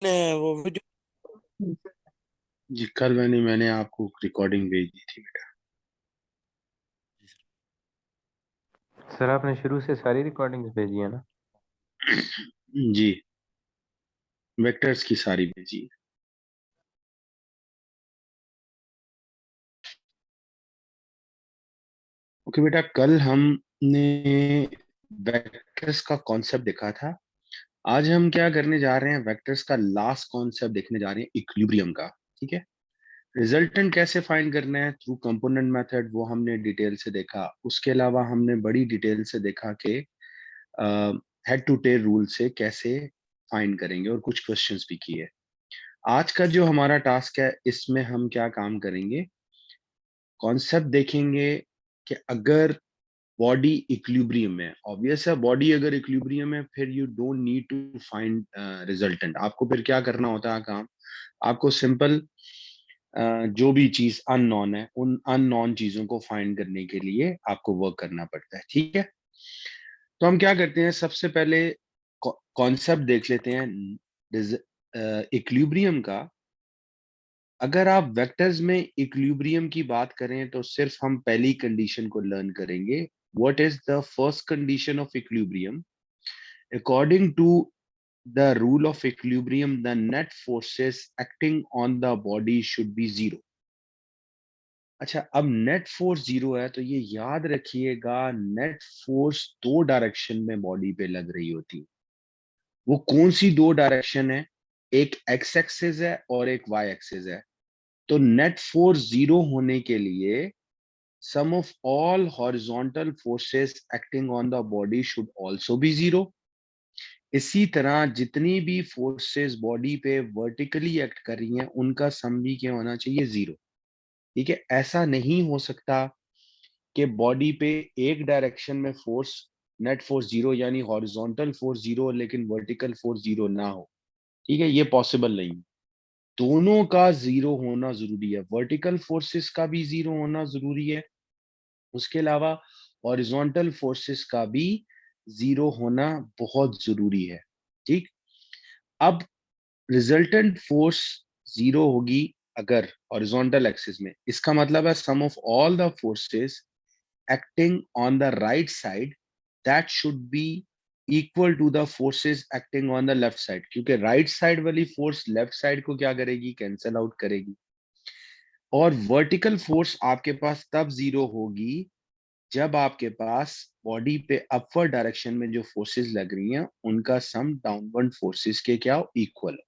वो वीडियो। जी कल मैंने आपको रिकॉर्डिंग भेज दी थी बेटा। सर आपने शुरू से सारी रिकॉर्डिंग्स भेजी है ना? जी, वेक्टर्स की सारी भेजी है। ओके बेटा, कल हमने वेक्टर्स का कॉन्सेप्ट देखा था। आज हम क्या करने जा रहे हैं, वेक्टर्स का लास्ट कॉन्सेप्ट देखने जा रहे हैं, इक्विलिब्रियम का। ठीक है। रिजल्टेंट कैसे फाइंड करना है थ्रू कंपोनेंट मेथड, वो हमने डिटेल से देखा। उसके अलावा हमने बड़ी डिटेल से देखा कि हेड टू टेल रूल से कैसे फाइंड करेंगे, और कुछ क्वेश्चंस भी किए। आज का जो हमारा टास्क है, इसमें हम क्या काम करेंगे, कॉन्सेप्ट देखेंगे कि अगर बॉडी इक्विलिब्रियम है, ऑब्वियस है बॉडी अगर इक्विलिब्रियम है, फिर you don't need to find resultant. आपको फिर क्या करना होता है काम, आपको सिंपल जो भी चीज अननोन है, उन अननोन चीजों को फाइंड करने के लिए आपको वर्क करना पड़ता है। ठीक है। तो हम क्या करते हैं, सबसे पहले कॉन्सेप्ट देख लेते हैं इक्विलिब्रियम का। अगर आप वेक्टर्स में इक्विलिब्रियम की बात करें तो सिर्फ हम पहली कंडीशन को लर्न करेंगे। What is the first condition of equilibrium? According to the rule of equilibrium, the net forces acting on the body should be zero. अच्छा, अब नेट फोर्स जीरो है तो ये याद रखिएगा, नेट फोर्स दो डायरेक्शन में बॉडी पे लग रही होती है। वो कौन सी दो डायरेक्शन है? एक एक्स एक्सिस है और एक वाई एक्सिस है। तो नेट फोर्स जीरो होने के लिए sum of all horizontal forces acting on the body should also be zero। इसी तरह जितनी भी फोर्सेस बॉडी पे वर्टिकली एक्ट कर रही हैं, उनका सम भी क्या होना चाहिए? जीरो। ठीक है। ऐसा नहीं हो सकता कि बॉडी पे एक डायरेक्शन में फोर्स, नेट फोर्स जीरो, यानी हॉरिजॉन्टल फोर्स जीरो लेकिन वर्टिकल फोर्स जीरो ना हो। ठीक है, ये पॉसिबल नहीं। दोनों का जीरो होना जरूरी है, वर्टिकल फोर्सेस का भी जीरो होना जरूरी है, उसके अलावा हॉरिजॉन्टल फोर्सेस का भी जीरो होना बहुत जरूरी है। ठीक। अब रिजल्टेंट फोर्स जीरो होगी अगर हॉरिजॉन्टल एक्सिस में, इसका मतलब है sum of all the forces acting on the right side that should be equal to the forces acting on the left side, क्योंकि राइट साइड वाली फोर्स लेफ्ट साइड को क्या करेगी? कैंसल आउट करेगी। और वर्टिकल फोर्स आपके पास तब zero होगी जब आपके पास बॉडी पे अपवर्ड डायरेक्शन में जो फोर्सेस लग रही हैं, उनका सम डाउनवर्ड फोर्सेस के क्या इक्वल हो।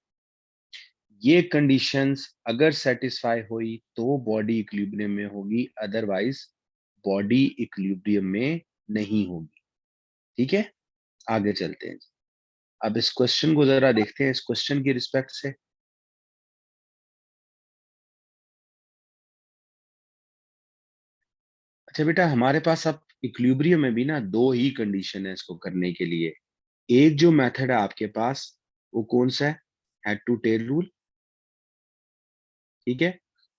ये कंडीशंस अगर सेटिस्फाई हुई तो बॉडी इक्विलिब्रियम में होगी, अदरवाइज बॉडी इक्विलिब्रियम में नहीं होगी। ठीक है। आगे चलते हैं। अब इस क्वेश्चन को जरा देखते हैं, इस क्वेश्चन की रिस्पेक्ट से। अच्छा बेटा, हमारे पास अब इक्विलिब्रियम में भी ना दो ही कंडीशन है इसको करने के लिए। एक जो मेथड है आपके पास, वो कौन सा है? Head to tail rule. ठीक है।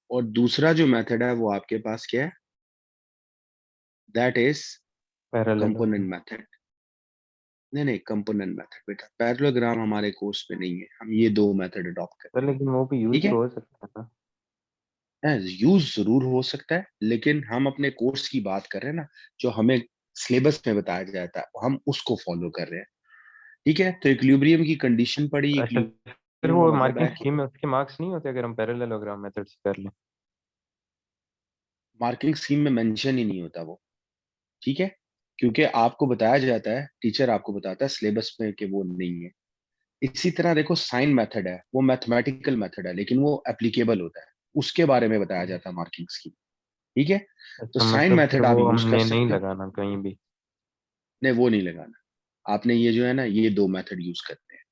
और दूसरा जो मेथड है वो आपके पास क्या है? That is parallelogram. Component method. नहीं नहीं, कंपोनेंट मेथड बेटा, पैरेललोग्राम हमारे कोर्स में नहीं है, हम ये दो मेथड अडॉप्ट सर करते हैं। लेकिन वो भी ठीक यूज है। हो सकता है ना? यूज जरूर हो सकता है, लेकिन हम अपने कोर्स की बात कर रहे हैं ना, जो हमें सिलेबस में बताया जाता है, हम उसको फॉलो कर रहे हैं। ठीक है। तो इक्विलिब्रियम की कंडीशन पड़ी। अच्छा, फिर इक्विलिब्रियम वो का मतलब मार्किंग है कि स्कीम में उसके मार्क्स नहीं होते अगर हम पैरेललोग्राम मेथड से कर लें? मार्किंग स्कीम में मेंशन ही नहीं होता वो। ठीक है। क्योंकि आपको बताया जाता है, टीचर आपको बताता है सिलेबस में कि वो नहीं है। इसी तरह देखो, साइन मेथड है, वो मैथमेटिकल मेथड है, लेकिन वो एप्लीकेबल होता है, उसके बारे में बताया जाता है मार्किंग स्कीम। ठीक है। तो अच्छा, साइन मतलब फिर मेथड आप वो यूज कर हमने नहीं सकते हो। लगाना कहीं भी? नहीं, वो नहीं लगाना आपने, ये जो है ना, ये दो मेथड यूज करते हैं।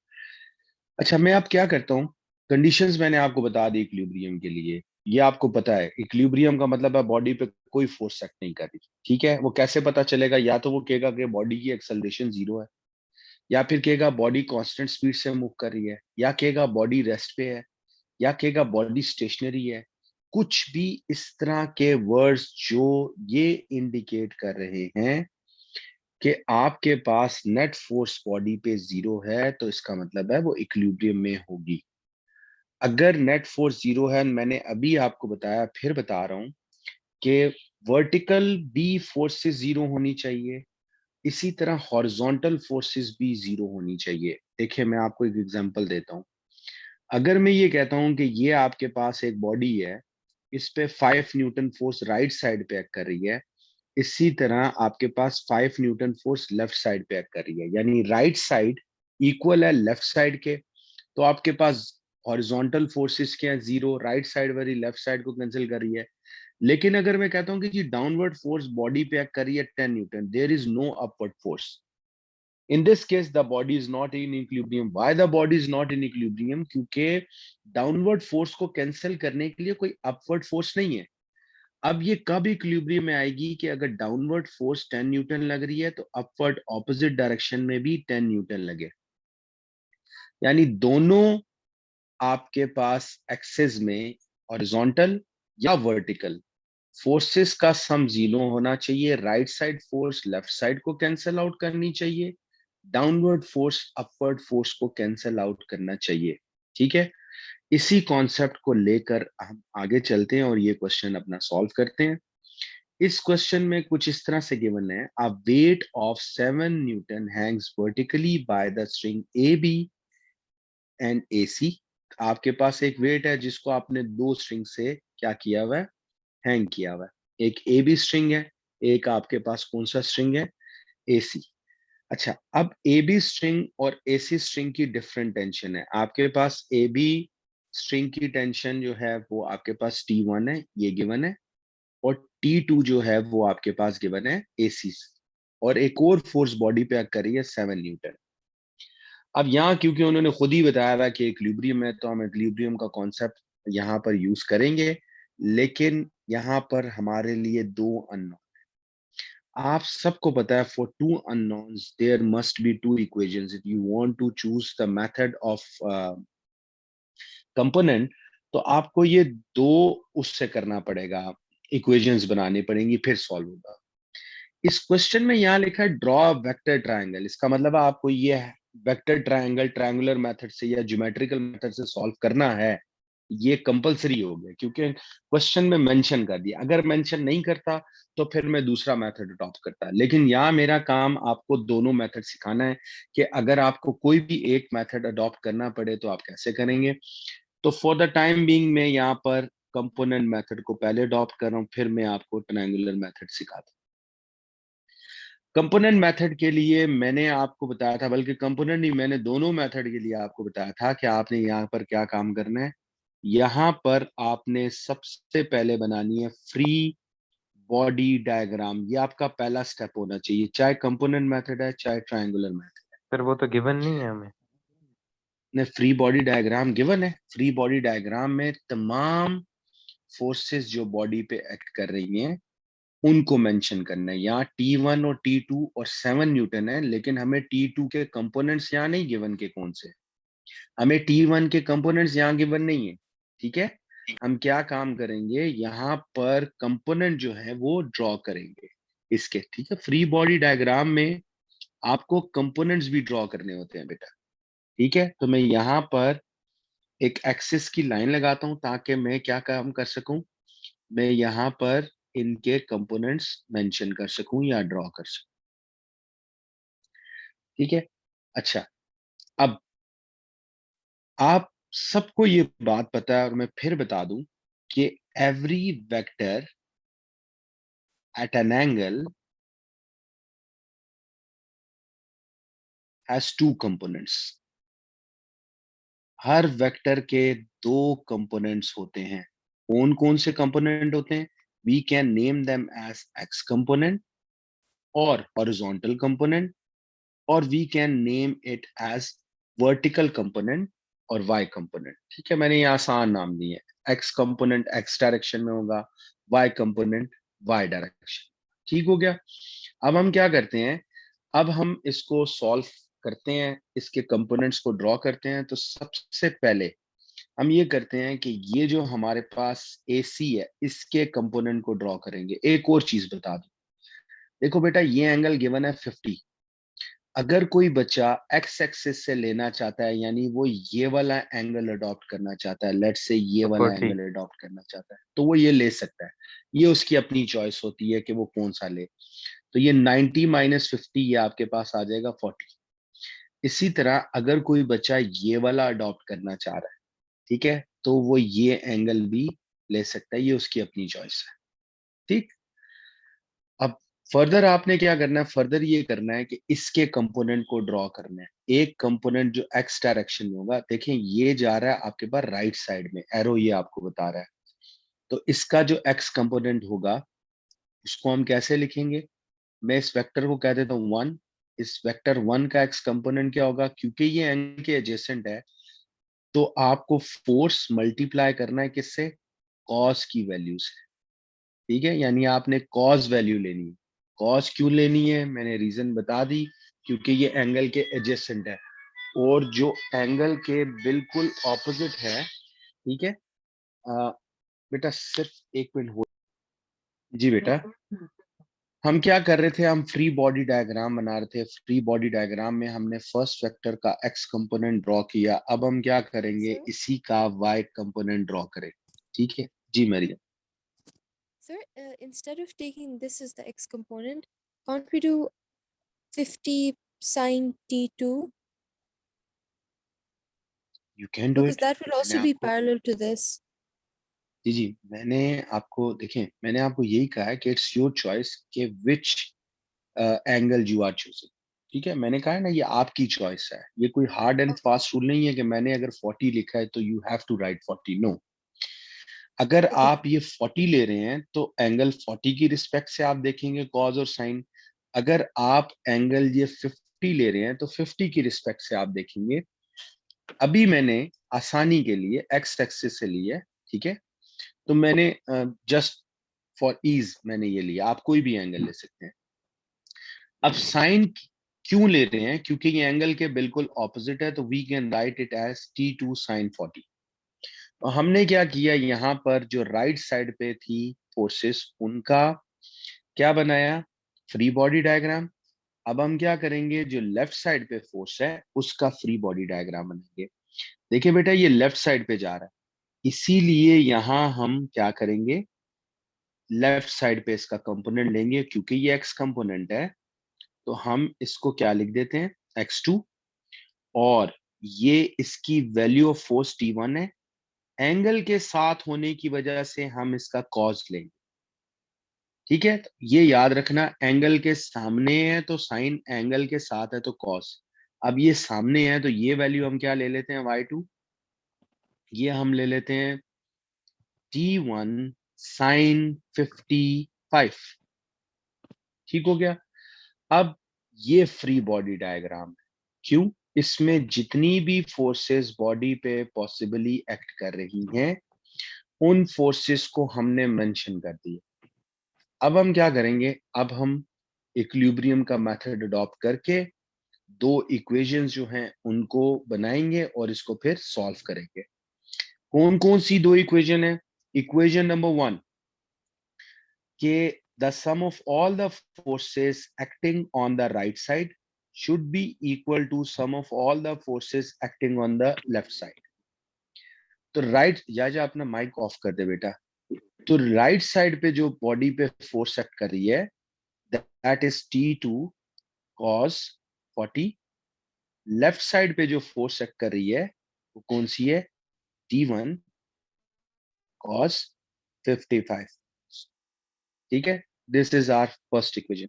अच्छा, मैं अब क्या करता हूँ, कंडीशंस मैंने आपको बता दी इक्विलिब्रियम के लिए। ये आपको पता है, इक्विलिब्रियम का मतलब है बॉडी पे कोई फोर्स एक्ट नहीं कर रही। ठीक है। वो कैसे पता चलेगा? या तो वो कहेगा कि बॉडी की एक्सेलरेशन जीरो है, या फिर कहेगा बॉडी कांस्टेंट स्पीड से मूव कर रही है, या कहेगा बॉडी रेस्ट पे है, या कहेगा बॉडी स्टेशनरी है। कुछ भी इस तरह के वर्ड्स जो ये इंडिकेट कर रहे हैं कि आपके पास नेट फोर्स बॉडी पे 0 है, तो इसका मतलब है वो इक्विलिब्रियम में होगी। अगर नेट फोर्स 0 है, मैंने अभी आपको बताया, फिर बता रहा हूं कि वर्टिकल बी फोर्सेस 0 होनी चाहिए, इसी तरह हॉरिजॉन्टल फोर्सेस भी 0 होनी चाहिए। देखिए मैं आपको एक एग्जांपल देता हूं। अगर मैं ये कहता हूं कि ये आपके पास एक बॉडी है, इस पे 5 न्यूटन फोर्स राइट साइड पे एक्ट कर रही है, इसी तरह आपके पास 5 न्यूटन फोर्स लेफ्ट साइड पे एक्ट कर रही है, यानी राइट साइड इक्वल है लेफ्ट साइड के, तो आपके पास हॉरिजॉन्टल फोर्सेस क्या है, 0, राइट साइड वाली लेफ्ट साइड को कैंसिल कर रही है। लेकिन अगर मैं कहता हूं कि जी डाउनवर्ड फोर्स बॉडी पे एक्ट कर रही है 10 Newton, there is no upward force, in this case the body is not in equilibrium. Why the body is not in equilibrium? क्योंकि डाउनवर्ड फोर्स को कैंसिल करने के लिए कोई अपवर्ड फोर्स नहीं है। अब ये कब इक्विलिब्रियम में आएगी कि अगर डाउनवर्ड फोर्स 10 न्यूटन लग रही है, तो अपवर्ड ऑपोजिट डायरेक्शन में भी 10 न्यूटन लगे, यानी दोनों आपके पास एक्सेस में हॉरिजॉन्टल या वर्टिकल फोर्सेस का सम 0 होना चाहिए। Right side force left side को कैंसिल आउट करनी चाहिए, डाउनवर्ड फोर्स अपवर्ड फोर्स को कैंसिल आउट करना चाहिए। ठीक है, इसी कॉन्सेप्ट को लेकर हम आगे चलते हैं और ये क्वेश्चन अपना सॉल्व करते हैं। इस क्वेश्चन में कुछ इस तरह से गिवन है, a weight of 7 newton hangs vertically by the string A B and A C. आपके पास एक वेट है जिसको आपने दो स्ट्रिंग से क्या किया हुआ है, हैंग किया हुआ है। एक ए बी स्ट्रिंग है, एक आपके पास कौन सा स्ट्रिंग है, ए सी। अच्छा, अब ए बी स्ट्रिंग और ए सी स्ट्रिंग की डिफरेंट टेंशन है। आपके पास ए बी स्ट्रिंग की टेंशन जो है वो आपके पास T1 है, ये गिवन है, और T2 जो है वो आपके पास गिवन है AC से, और एक और फोर्स बॉडी पे एक्ट कर रही है 7 न्यूटन। अब यहाँ क्योंकि उन्होंने खुद ही बताया हुआ कि इक्विलिब्रियम है, तो हम इक्विलिब्रियम का कॉन्सेप्ट यहाँ पर यूज करेंगे, लेकिन यहाँ पर हमारे लिए दो अननोन। आप सबको पता है for two unknowns there must be two equations if you want to choose the method of component, तो आपको ये दो उससे करना पड़ेगा, इक्वेशंस बनानी पड़ेंगी, फिर सॉल्व होगा। इस क्वेश्चन में यहाँ लिखा है ड्रॉ वेक्टर ट्रायंगल, इसका मतलब आपको ये वेक्टर ट्रायंगल ट्रायंगुलर मेथड से या ज्योमेट्रिकल मेथड से सॉल्व करना है, ये कंपलसरी हो गया क्योंकि क्वेश्चन में मेंशन कर दिया। अगर मेंशन नहीं करता तो फिर मैं दूसरा मेथड अडॉप्ट करता, लेकिन यहाँ मेरा काम आपको दोनों मेथड सिखाना है कि अगर आपको कोई भी एक मेथड अडॉप्ट करना पड़े तो आप कैसे करेंगे। तो फॉर द टाइम बीइंग मैं यहाँ पर कंपोनेंट मेथड को पहले अडॉप्ट कर रहा हूँ, फिर मैं आपको ट्रायंगुलर मेथड सिखाता हूँ। कंपोनेंट मेथड के लिए मैंने आपको बताया था, बल्कि कंपोनेंट नहीं, मैंने दोनों मेथड के लिए आपको बताया था कि आपने यहाँ पर क्या काम करना है। यहाँ पर आपने सबसे पहले बनानी है फ्री बॉडी डायग्राम, ये आपका पहला स्टेप होना चाहिए, चाहे कंपोनेंट मेथड है चाहे ट्रायंगुलर मेथड सर वो तो गिवन नहीं है हमें। है। फ्री बॉडी डायग्राम गिवन है। फ्री बॉडी डायग्राम में तमाम फोर्सेस जो बॉडी पे एक्ट कर रही हैं उनको मेंशन करना है। यहाँ T1 और T2 और 7 न्यूटन है, लेकिन हमें T2 के कंपोनेंट्स यहाँ नहीं गिवन के कौन से, हमें T1 के कंपोनेंट्स यहाँ गिवन नहीं है। ठीक है, हम क्या काम करेंगे, यहाँ पर कंपोनेंट जो है वो ड्रॉ करेंगे इसके। ठीक है, फ्री बॉडी डायग्राम में आपको कंपोनेंट्स भी ड्रॉ करने होते हैं बेटा। ठीक है, तो मैं यहाँ पर एक एक्सिस की लाइन लगाता हूं ताकि मैं क्या काम कर सकूं, मैं यहाँ पर इनके कंपोनेंट्स मेंशन कर सकूं या ड्रॉ कर सकूं। ठीक है, अच्छा, अब आप सबको ये बात पता है और मैं फिर बता दूं कि every vector eight an angle has two components. Her vector के दो कंपोनेंट्स होते हैं। कौन कौन से कंपोनेंट होते हैं, we can name them as X component और हॉरिजॉन्टल कंपोनेंट, और we can name it as vertical component और वाई कंपोनेंट। ठीक है, मैंने ये आसान नाम दिए हैं, एक्स कंपोनेंट एक्स डायरेक्शन में होगा, वाई कंपोनेंट वाई डायरेक्शन। ठीक हो गया। अब हम क्या करते हैं, अब हम इसको सॉल्व करते हैं, इसके कंपोनेंट्स को ड्रॉ करते हैं। तो सबसे पहले हम ये करते हैं कि ये जो हमारे पास AC है इसके कंपोनेंट को ड्रॉ करेंगे। एक और चीज बता दूं, देखो बेटा, ये एंगल गिवन है 50। अगर कोई बच्चा एक्स एक्सिस से लेना चाहता है, यानी वो ये वाला एंगल अडॉप्ट करना चाहता है, लेट्स से ये तो वाला 40। एंगल अडॉप्ट करना चाहता है, तो वो ये ले सकता है। ये उसकी अपनी चॉइस होती है कि वो कौन सा ले। तो ये 90 माइनस 50, ये आपके पास आ जाएगा 40। इसी तरह अगर कोई बच्चा ये वाला अडॉप्ट करना चाह रहा है, ठीक है, तो वो ये एंगल भी ले सकता है, ये उसकी अपनी चॉइस है। ठीक। अब फर्दर आपने क्या करना है, फर्दर ये करना है कि इसके कंपोनेंट को ड्रॉ करना है। एक कंपोनेंट जो एक्स डायरेक्शन में होगा, देखें ये जा रहा है आपके पास राइट साइड में, एरो ये आपको बता रहा है। तो इसका जो एक्स कंपोनेंट होगा, उसको हम कैसे लिखेंगे? मैं इस वेक्टर को कह देता हूँ 1। इस वेक्टर 1 का एक्स कंपोनेंट क्या होगा? क्योंकि ये एंगल के एडजेसेंट है, तो आपको फोर्स मल्टीप्लाई करना है किससे? कॉस की वैल्यू से। ठीक है, यानी आपने कॉस वैल्यू लेनी है। कॉस क्यों लेनी है, मैंने रीजन बता दी, क्योंकि ये एंगल के एडजेसेंट है, और जो एंगल के बिल्कुल ऑपोजिट है। ठीक है। अ, बेटा सिर्फ एक मिनट हो। जी बेटा, हम क्या कर रहे थे? हम फ्री बॉडी डायग्राम बना रहे थे। फ्री बॉडी डायग्राम में हमने फर्स्ट वेक्टर का एक्स कंपोनेंट ड्रॉ किया। अब हम क्या करेंगे? Sir, इसी का वाई कंपोनेंट ड्रॉ करेंगे। ठीक है जी Maryam. sir, instead of taking this as the x component, can't we do 50 sine t2? You can do Because it. that will मैंने also be आपको, parallel to this. जी जी, मैंने आपको, देखें, मैंने आपको यही कहा है कि इट्स योर चॉइस कि which angle you are choosing. ठीक है, मैंने कहा है ना, ये आपकी चॉइस है। ये कोई hard and Okay. Fast rule नहीं है कि मैंने अगर 40 लिखा है तो you have to write 40। No, अगर Okay. आप ये 40 ले रहे हैं तो एंगल 40 की रिस्पेक्ट से आप देखेंगे कॉज और साइन। अगर आप एंगल ये 50 ले रहे हैं तो 50 की रिस्पेक्ट से आप देखेंगे। अभी मैंने आसानी के लिए एक्स एक्सिस से लिया है, ठीक है, तो मैंने जस्ट फॉर ईज मैंने ये लिया। आप कोई भी एंगल ले सकते हैं। अब साइन क्यों ले रहे हैं? क्योंकि ये एंगल के बिल्कुल ऑपोजिट है, तो we can write it as T2 sin 40। तो हमने क्या किया, यहाँ पर जो राइट साइड पे थी फोर्सेस, उनका क्या बनाया? Free body diagram. अब हम क्या करेंगे? जो लेफ्ट साइड पे फोर्स है उसका फ्री बॉडी डायग्राम बनाएंगे। देखिए बेटा, ये लेफ्ट साइड पे जा रहा है, इसीलिए यहां हम क्या करेंगे? लेफ्ट साइड पे इसका कंपोनेंट लेंगे, क्योंकि ये एक्स कंपोनेंट है, तो हम इसको क्या लिख देते हैं? x2। और ये इसकी वैल्यू ऑफ फोर्स T1 है। एंगल के साथ होने की वजह से हम इसका कॉस लेंगे। ठीक है, तो ये याद रखना, एंगल के सामने है तो साइन, एंगल के साथ है तो कॉस। अब ये सामने है तो ये वैल्यू हम क्या ले लेते हैं? y2। ये हम ले लेते हैं T1 sin 55। ठीक हो गया। अब ये फ्री बॉडी डायग्राम है। क्यों? इसमें जितनी भी फोर्सेस बॉडी पे पॉसिबली एक्ट कर रही हैं, उन फोर्सेस को हमने मेंशन कर दिया। अब हम क्या करेंगे? अब हम इक्विलिब्रियम का मेथड अडॉप्ट करके दो इक्वेशंस जो हैं उनको बनाएंगे और इसको फिर सॉल्व करेंगे। कौन कौन सी दो इक्वेशन है? इक्वेशन नंबर 1 के the sum of all the forces acting on the right side should be equal to sum of all the forces acting on the left side। तो राइट, या अपना माइक ऑफ कर दे बेटा। तो right side पे जो body पे force act कर रही है, that is T2 cos 40। Left side पे जो फोर्स एक्ट कर रही है वो कौन सी है? T1 cos 55। ठीक है, this is our first equation.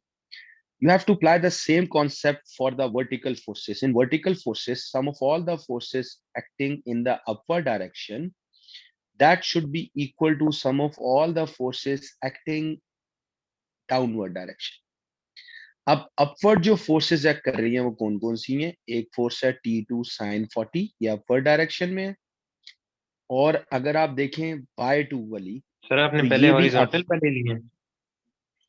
You have to apply the same concept for the vertical forces. In vertical forces, sum of all the forces acting in the upward direction, that should be equal to sum of all the forces acting downward direction। अब upward जो forces act कर रही हैं वो कौन कौन सी हैं? एक फोर्स है T2 sin 40, ये अपवर्ड डायरेक्शन में है। और अगर आप देखें बाय टू वाली, सर आपने तो पहले ये भी अप। हॉरिजॉन्टल पहले लिए हैं?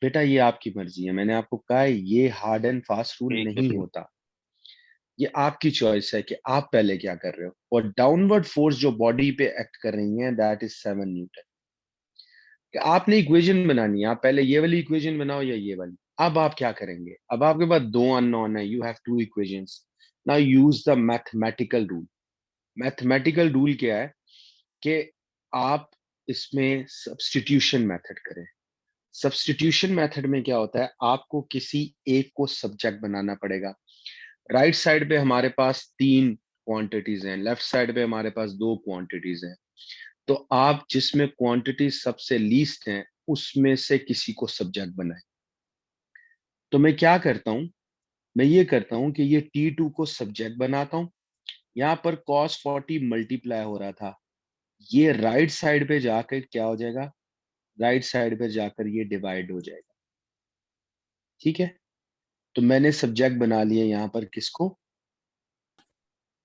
बेटा ये आपकी मर्जी है, मैंने आपको कहा है ये हार्ड एंड फास्ट रूल ठीक है नहीं ठीक। होता। ये आपकी चॉइस है कि आप पहले क्या कर रहे हो। और डाउनवर्ड फोर्स जो बॉडी पे एक्ट कर रही है, दैट इज 7 न्यूटन। कि आपने इक्वेशन बनानी है, आप पहले ये वाली इक्वेशन बनाओ या ये वाली, अब आप क्या करेंगे, अब आपके पास दो अननोन है, you have two equations, now use the mathematical rule. Mathematical rule क्या है कि आप इसमें सब्स्टिट्यूशन मेथड करें। सब्स्टिट्यूशन मेथड में क्या होता है, आपको किसी एक को सब्जेक्ट बनाना पड़ेगा। राइट साइड पे हमारे पास तीन क्वांटिटीज हैं, लेफ्ट साइड पे हमारे पास दो क्वांटिटीज हैं। तो आप जिसमें क्वांटिटी सबसे लीस्ट है उसमें से किसी को सब्जेक्ट बनाए। तो मैं क्या करता हूं, मैं ये करता हूं कि ये T2 को सब्जेक्ट बनाता हूं। यहाँ पर cos 40 मल्टीप्लाई हो रहा था, ये राइट साइड पे जाकर क्या हो जाएगा, राइट साइड पे जाकर ये डिवाइड हो जाएगा। ठीक है, तो मैंने सब्जेक्ट बना लिया यहाँ पर किसको,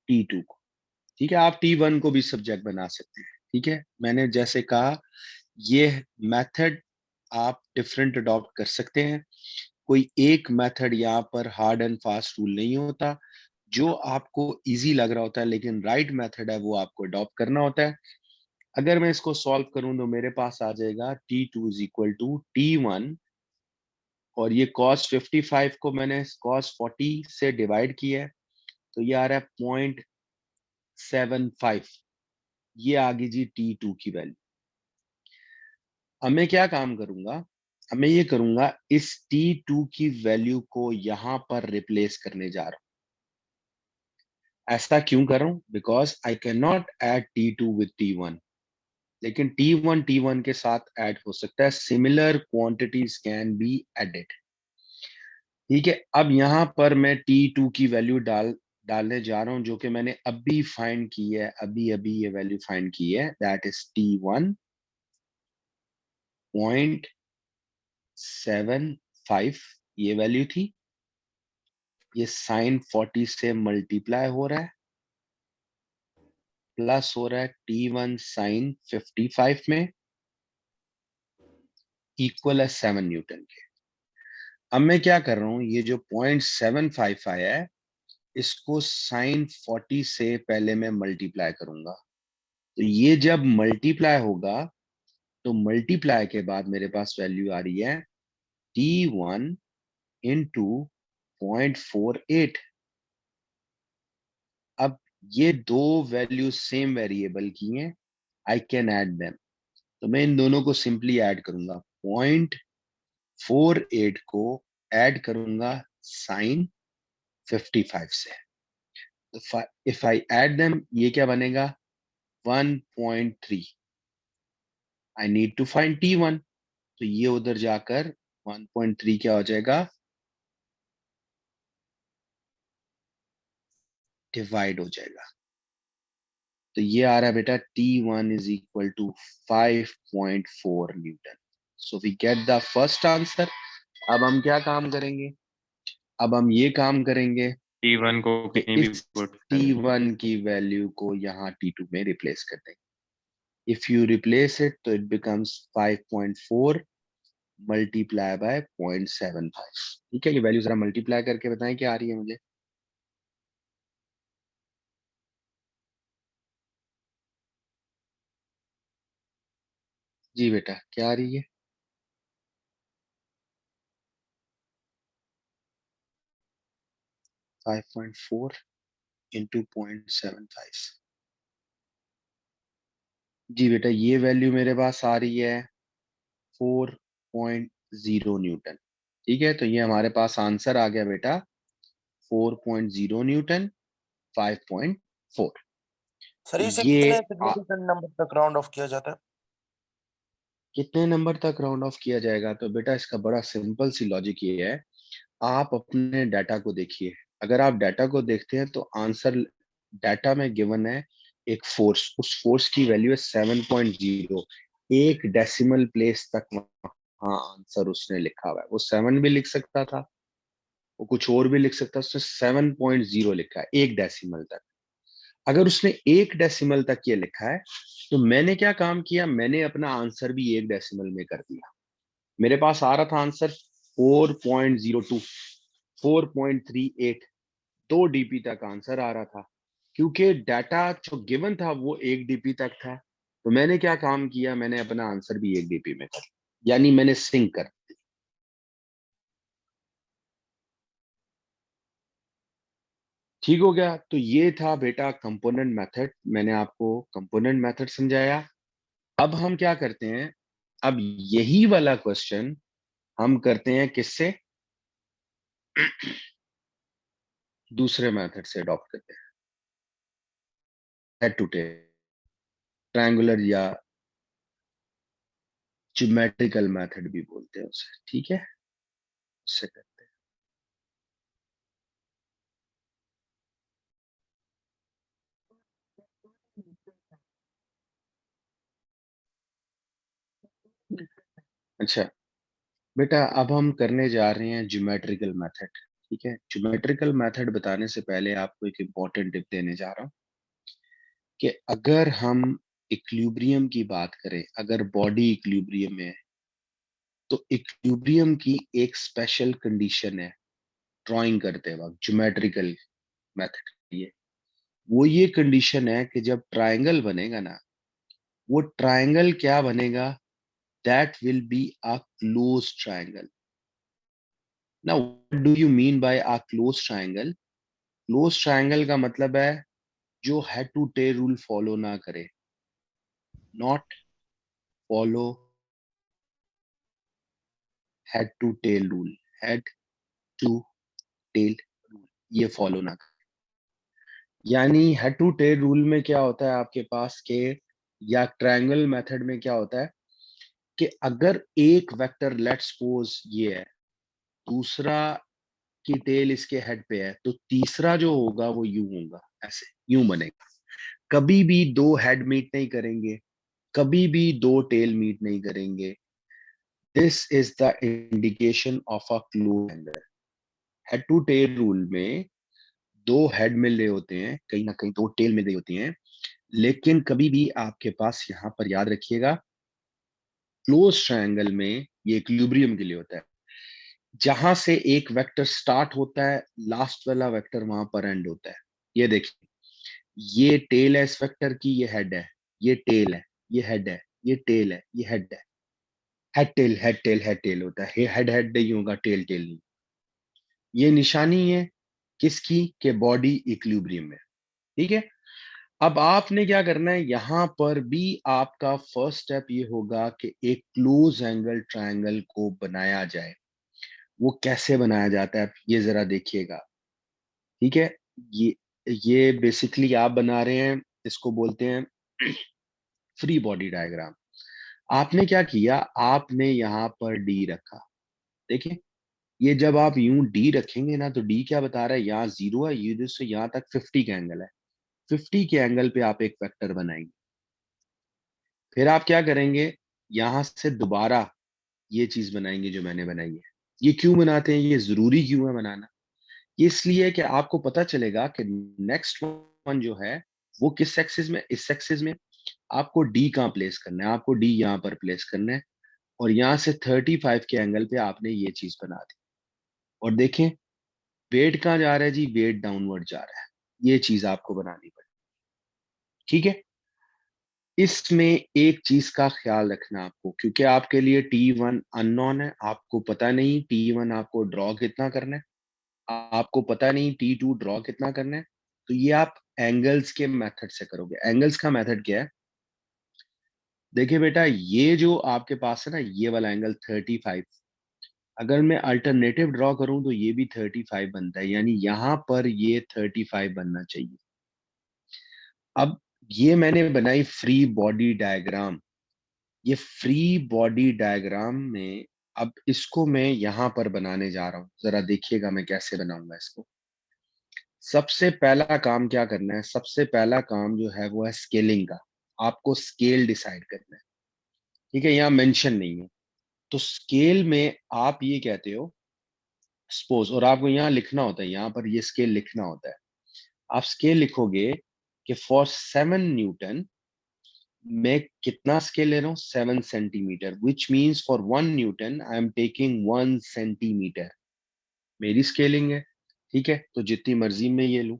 T2 को। ठीक है, आप T1 को भी सब्जेक्ट बना सकते हैं। ठीक है, मैंने जैसे कहा ये मेथड आप डिफरेंट अडॉप्ट कर सकते हैं। कोई एक मेथड यहाँ पर हार्ड एंड फास्ट रूल नहीं होता, जो आपको इजी लग रहा होता है लेकिन राइट मेथड है वो आपको अडॉप्ट करना होता है। अगर मैं इसको सॉल्व करूं तो मेरे पास आ जाएगा T2 is equal to T1, और ये cos 55 को मैंने cos 40 से डिवाइड किया है, तो ये आ रहा है 0.75, ये आ गई जी T2 की वैल्यू। अब मैं क्या काम करूंगा, अब मैं ये करूंगा इस T2 की वैल्यू को यहां पर रिप्लेस करने जा रहा हूं। ऐसा क्यों कर रहा हूं, because I can not add T2 with T1, लेकिन T1 के साथ ऐड हो सकता है, similar quantities can be added. ठीक है, अब यहां पर मैं T2 की वैल्यू डालने जा रहा हूं, जो कि मैंने अभी फाइंड की है, अभी अभी ये वैल्यू फाइंड की है, दैट इज T1.75, ये वैल्यू थी। ये साइन 40 से मल्टीप्लाई हो रहा है, प्लस हो रहा है T1 साइन 55 में, इक्वल है 7 न्यूटन के। अब मैं क्या कर रहा हूं, ये जो 0.75 आया है इसको साइन 40 से पहले मैं मल्टीप्लाई करूंगा। तो ये जब मल्टीप्लाई होगा तो मल्टीप्लाई के बाद मेरे पास वैल्यू आ रही है T1 इंटू 0.48। अब ये दो वैल्यू सेम वेरिएबल की हैं, आई कैन ऐड देम। तो मैं इन दोनों को सिंपली ऐड करूंगा, 0.48 को ऐड करूंगा साइन 55 से। इफ आई ऐड देम, ये क्या बनेगा 1.3। I need to find T1, तो ये उधर जाकर 1.3 क्या हो जाएगा, डिवाइड हो जाएगा। तो ये आ रहा है बेटा T1 is equal to 5.4 newton. So we get the first answer. अब हम क्या काम करेंगे, अब हम ये काम करेंगे T1 को कि कहीं भी इस पुट करें। T1 की वैल्यू को यहाँ T2 में रिप्लेस कर देंगे। इफ यू रिप्लेस इट तो इट बिकम्स 5.4 मल्टीप्लाई बाय 0.75। ठीक है, ये वैल्यू जरा मल्टीप्लाई करके बताएं क्या आ रही है मुझे। जी बेटा, क्या आ रही है, 5.4 इंटू 0.75। जी बेटा, ये वैल्यू मेरे पास आ रही है 4.0 न्यूटन। ठीक है, तो ये हमारे पास आंसर आ गया बेटा 4.0 न्यूटन, 5.4। सर इसे ये कितने नंबर तक राउंड ऑफ किया जाता है? कितने नंबर तक राउंड ऑफ किया जाएगा, तो बेटा इसका बड़ा सिंपल सी लॉजिक ये है, आप अपने डाटा को देखिए। अगर आप डाटा को देखते हैं तो आंसर डाटा में गिवन है एक फोर्स, उस फोर्स की वैल्यू है 7.0। एक डेसिमल प्लेस तक वहां आंसर उसने लिखा हुआ है, वो 7 भी लिख सकता था, वो कुछ और भी लिख सकता, उसने 7.0 लिखा है एक डेसिमल तक। अगर उसने एक डेसिमल तक ये लिखा है तो मैंने क्या काम किया, मैंने अपना आंसर भी एक डेसिमल में कर दिया। मेरे पास आ रहा था आंसर 4.02, 4.38, 2 dp तक आंसर आ रहा था, क्योंकि डाटा जो गिवन था वो 1 dp तक था। तो मैंने क्या काम किया, मैंने अपना आंसर भी 1 dp में कर, यानी मैंने सिंक कर। ठीक हो गया। तो ये था बेटा कंपोनेंट मेथड, मैंने आपको कंपोनेंट मेथड समझाया। अब हम क्या करते हैं, अब यही वाला क्वेश्चन हम करते हैं किससे, दूसरे मेथड से अडॉप्ट करते हैं, हेड टू टेल, ट्रायंगुलर या ज्योमेट्रिकल मेथड भी बोलते हैं उसे, ठीक है, उससे करते हैं। अच्छा बेटा, अब हम करने जा रहे हैं ज्योमेट्रिकल मेथड, ठीक है। ज्योमेट्रिकल मेथड बताने से पहले आपको एक इंपॉर्टेंट टिप देने जा रहा हूं कि अगर हम इक्विलिब्रियम की बात करें, अगर बॉडी इक्विलिब्रियम में है, तो इक्विलिब्रियम की एक स्पेशल कंडीशन है ड्राइंग करते वक्त ज्योमेट्रिकल मेथड ये, वो ये कंडीशन है कि जब ट्रायंगल बनेगा ना, वो ट्रायंगल क्या बनेगा, that will be a close triangle. Now what do you mean by a close triangle? Close triangle का मतलब है जो head to tail rule follow ना करे, not follow head to tail rule, head to tail rule ये follow ना करे। यानी हेड टू टेल रूल में क्या होता है आपके पास के, या ट्रायंगल मेथड में क्या होता है कि अगर एक वेक्टर लेट्स सपोज ये है, दूसरा की टेल इसके हेड पे है, तो तीसरा जो होगा वो यूं होगा, ऐसे यूं बनेगा। कभी भी दो हेड मीट नहीं करेंगे, कभी भी दो टेल मीट नहीं करेंगे। This is the indication of a close angle. Head to tail rule में दो हेड मिल रहे होते हैं, कहीं ना कहीं दो टेल मिल रही होती हैं, लेकिन कभी भी आपके पास यहां पर याद रखिएगा, क्लोज ट्रायंगल में ये इक्विलिब्रियम के लिए होता है, जहां से एक वेक्टर स्टार्ट होता है, लास्ट वाला वेक्टर वहां पर एंड होता है। ये देखिए, ये टेल है इस वेक्टर की, ये हेड है, ये टेल है, ये हेड है, ये टेल है, ये हेड है। Head tail head tail head tail होता है, हेड हेड नहीं होगा, टेल टेल नहीं। ये निशानी है किसकी, के बॉडी इक्विलिब्रियम में, ठीक है। अब आपने क्या करना है, यहां पर भी आपका फर्स्ट स्टेप ये होगा कि एक क्लोज एंगल ट्रायंगल को बनाया जाए। वो कैसे बनाया जाता है ये जरा देखिएगा, ठीक है। ये ये बेसिकली आप बना रहे हैं, इसको बोलते हैं फ्री बॉडी डायग्राम। आपने क्या किया, आपने यहाँ पर डी रखा, देखिए ये जब आप यूं डी रखेंगे ना, तो डी क्या बता रहा है, यहाँ 0 है, ये से यहाँ तक 50 का एंगल है, 50 के एंगल पे आप एक वेक्टर बनाएंगे। फिर आप क्या करेंगे, यहां से दोबारा ये चीज बनाएंगे जो मैंने बनाई है। ये क्यों बनाते हैं, ये जरूरी क्यों है बनाना, ये इसलिए कि आपको पता चलेगा कि नेक्स्ट वन जो है वो किस एक्सिस में, इस एक्सिस में आपको डी कहाँ प्लेस करना है, आपको डी यहाँ पर प्लेस करना है, और यहाँ से 35 के एंगल पे आपने ये चीज बना दी। और देखें वेट कहाँ जा रहा है जी, वेट डाउनवर्ड जा रहा है, ये चीज आपको बनानी पड़ेगी, ठीक है। इसमें एक चीज का ख्याल रखना आपको, क्योंकि आपके लिए T1 अननोन है, आपको पता नहीं T1 आपको ड्रॉ कितना करना है, आपको पता नहीं T2 ड्रॉ कितना करना है, तो ये आप एंगल्स के मेथड से करोगे। एंगल्स का मेथड क्या है, देखिए बेटा, ये जो आपके पास है ना, ये वाला एंगल 35, अगर मैं अल्टरनेटिव ड्रॉ करूं तो ये भी 35 बनता है, यानी यहां पर ये 35 बनना चाहिए। अब ये मैंने बनाई फ्री बॉडी डायग्राम, ये फ्री बॉडी डायग्राम में अब इसको मैं यहां पर बनाने जा रहा हूं, जरा देखिएगा मैं कैसे बनाऊंगा इसको। सबसे पहला काम क्या करना है, सबसे पहला काम जो है वो है स्केलिंग का। आपको स्केल डिसाइड करना है, ठीक है, यहाँ मेंशन नहीं है। तो स्केल में आप ये कहते हो सपोज, और आपको यहाँ लिखना होता है, यहाँ पर ये स्केल लिखना होता है। आप स्केल लिखोगे कि फॉर 7 न्यूटन मैं कितना स्केल ले रहा हूँ, 7 centimetre, which means for 1 Newton I am taking 1 centimetre, मेरी स्केलिंग है, ठीक है। तो जितनी मर्जी में ये लूं।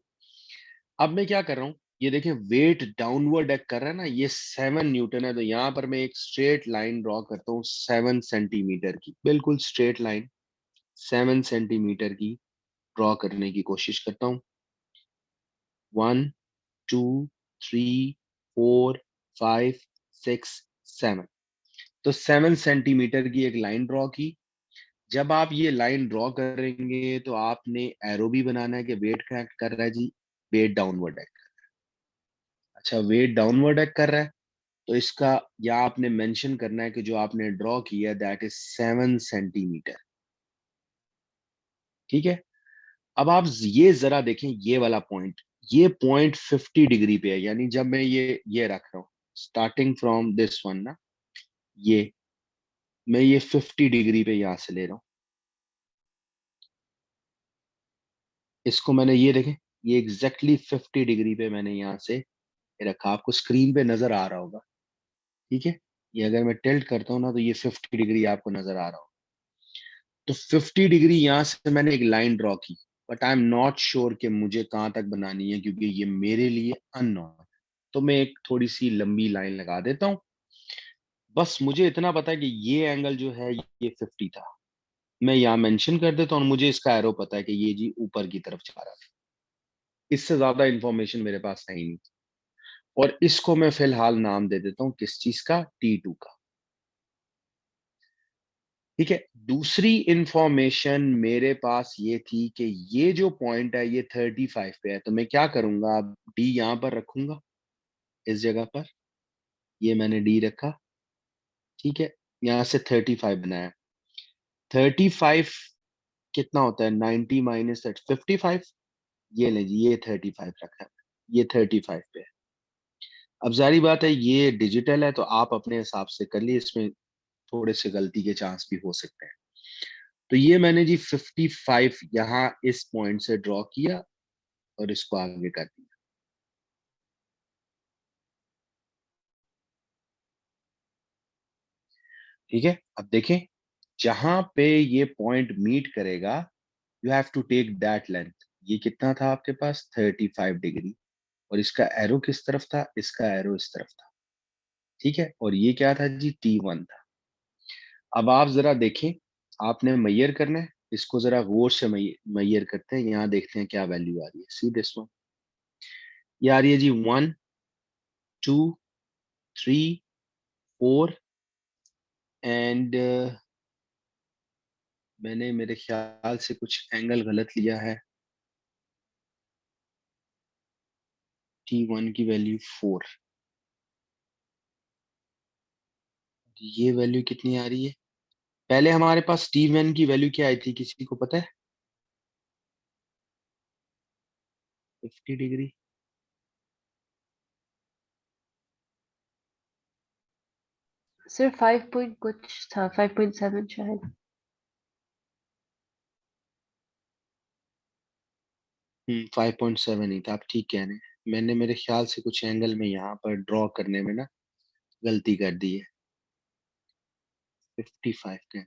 अब मैं क्या कर रहा हूँ, ये देखिए वेट डाउनवर्ड एक्ट कर रहा है ना, ये 7 न्यूटन है, तो यहाँ पर मैं एक स्ट्रेट लाइन ड्रॉ करता हूँ 7 सेंटीमीटर की, बिल्कुल स्ट्रेट लाइन 7 सेंटीमीटर की ड्रॉ करने की कोशिश करता हूँ। 1 2 3 4 5 6 7, तो 7 सेंटीमीटर की एक लाइन ड्रॉ की। जब आप ये लाइन ड्रॉ करेंगे तो आपने एरो भी बनाना है कि वेट कनेक्ट कर रहा है जी, वेट डाउनवर्ड एक्ट। अच्छा, वेट डाउनवर्ड एक्ट कर रहा है, तो इसका या आपने मेंशन करना है कि जो आपने ड्रॉ किया दैट इज 7 सेंटीमीटर। ठीक है, अब आप ये जरा देखें ये वाला पॉइंट, ये पॉइंट 50 डिग्री पे है, यानी जब मैं ये रख रहा हूँ स्टार्टिंग फ्रॉम दिस वन ना, ये मैं ये 50 डिग्री पे यहां से ले रहा हूँ, इसको मैंने ये देखें, ये एग्जैक्टली 50 डिग्री पे मैंने यहाँ से रखा, आपको स्क्रीन पे नजर आ रहा होगा। ठीक है, ये अगर मैं टिल्ट करता हूँ ना तो ये 50 डिग्री आपको नजर आ रहा होगा। तो 50 डिग्री यहाँ से मैंने एक लाइन ड्रॉ की, but I am not sure कि मुझे कहाँ तक बनानी है क्योंकि ये मेरे लिए अननोन। तो मैं एक थोड़ी सी लंबी लाइन लगा देता हूँ। बस मुझे इतना पता है कि ये एंगल जो है ये 50 था, मैं यहाँ मेंशन कर देता हूँ और मुझे इसका एरो पता है कि ये जी ऊपर की तरफ जा रहा था। इससे ज्यादा इंफॉर्मेशन मेरे पास है ही नहीं, और इसको मैं फिलहाल नाम दे देता हूँ किस चीज का, T2 का। ठीक है, दूसरी इंफॉर्मेशन मेरे पास ये थी कि ये जो पॉइंट है ये 35 पे है, तो मैं क्या करूंगा, अब डी यहां पर रखूंगा, इस जगह पर ये मैंने डी रखा। ठीक है, यहां से 35 बनाया। 35 कितना होता है, 90 माइनस 55, ये ले जी, ये 35 रखा है, ये 35 पे है। अब जारी बात है ये डिजिटल है तो आप अपने हिसाब से कर लिए, इसमें थोड़े से गलती के चांस भी हो सकते हैं। तो ये मैंने जी 55 यहाँ इस पॉइंट से ड्रॉ किया और इसको आगे कर दिया। ठीक है, अब देखें जहां पे ये पॉइंट मीट करेगा you have to take that length. ये कितना था आपके पास, 35 डिग्री, और इसका एरो किस तरफ था, इसका एरो इस तरफ था। ठीक है, और ये क्या था जी, T1 था। अब आप जरा देखें, आपने मैयर करना है, इसको जरा गौर से मैयर करते हैं, यहाँ देखते हैं क्या वैल्यू आ रही है। सी दिस वन, ये आ रही है जी 1 2 3 4 एंड मैंने मेरे ख्याल से कुछ एंगल गलत लिया है। T1 की वैल्यू 4, ये वैल्यू कितनी आ रही है, पहले हमारे पास T1 की वैल्यू क्या आई थी, किसी को पता है, 50 डिग्री। सर 5 पॉइंट कुछ था, 5.7 शायद। 5.7 ही था, आप ठीक कह रहे हैं, मैंने मेरे ख्याल से कुछ एंगल में यहाँ पर ड्रॉ करने में ना गलती कर दी है। 55 का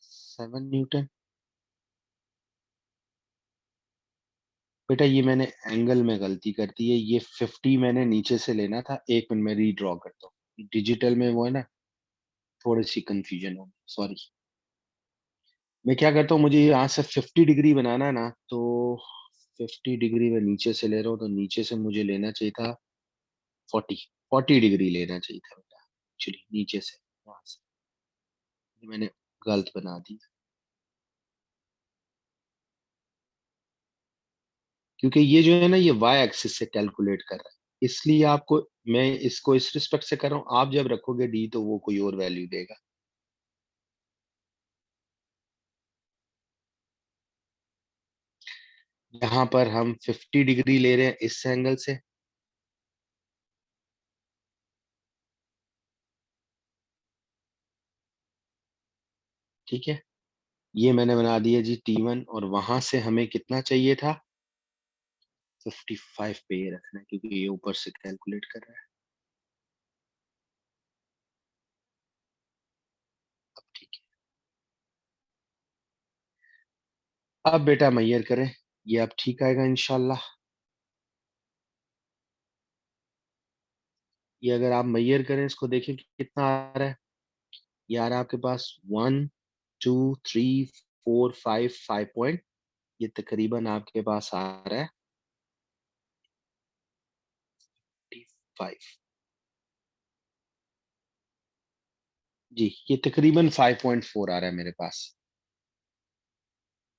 7 न्यूटन। बेटा ये मैंने एंगल में गलती कर दी है, ये 50 मैंने नीचे से लेना था, एक मिनट में रीड्रॉ करता हूँ, डिजिटल में वो है ना थोड़ी सी कंफ्यूजन होगी, सॉरी। मैं क्या करता हूँ, मुझे यहाँ से 50 डिग्री बनाना है ना, तो 50 डिग्री में नीचे से ले रहा हूँ, तो नीचे से मुझे लेना चाहिए था 40 डिग्री लेना चाहिए था बेटा, एक्चुअली नीचे से, वहां से ये मैंने गलत बना दी, क्योंकि ये जो है ना ये वाई एक्सिस से कैलकुलेट कर रहा है, इसलिए आपको मैं इसको इस रिस्पेक्ट से कर रहा हूँ, आप जब रखोगे डी तो वो कोई और वैल्यू देगा। यहाँ पर हम 50 डिग्री ले रहे हैं इस एंगल से, ठीक है, ये मैंने बना दिया जी T1, और वहां से हमें कितना चाहिए था, 55 पे ये रखना है क्योंकि ये ऊपर से कैलकुलेट कर रहा है। अब ठीक है, अब बेटा मैयर करें, ये अब ठीक आएगा इंशाल्लाह। ये अगर आप मैयर करें, इसको देखें कि कितना आ रहा है, ये आ रहा है आपके पास 1 2 3 4 5 पॉइंट, ये तकरीबन आपके पास आ रहा है 5 जी, ये तकरीबन 5.4 आ रहा है मेरे पास।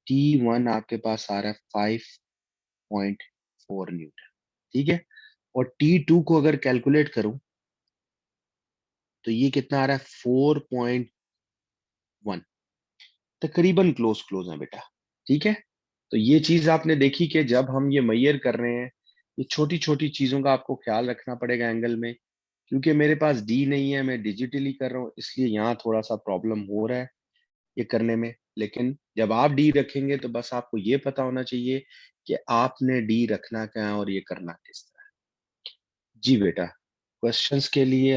T1 आपके पास आ रहा है 5.4 न्यूटन, ठीक है। और T2 को अगर कैलकुलेट करूं तो ये कितना आ रहा है 4.1, तकरीबन क्लोज है बेटा, ठीक है। तो ये चीज आपने देखी कि जब हम ये मेजर कर रहे हैं, ये छोटी छोटी चीजों का आपको ख्याल रखना पड़ेगा एंगल में, क्योंकि मेरे पास डी नहीं है, मैं डिजिटली कर रहा हूँ, इसलिए यहाँ थोड़ा सा प्रॉब्लम हो रहा है ये करने में। लेकिन जब आप डी रखेंगे तो बस आपको ये पता होना चाहिए कि आपने डी रखना क्या है और ये करना किस तरह है। जी बेटा, क्वेश्चंस के लिए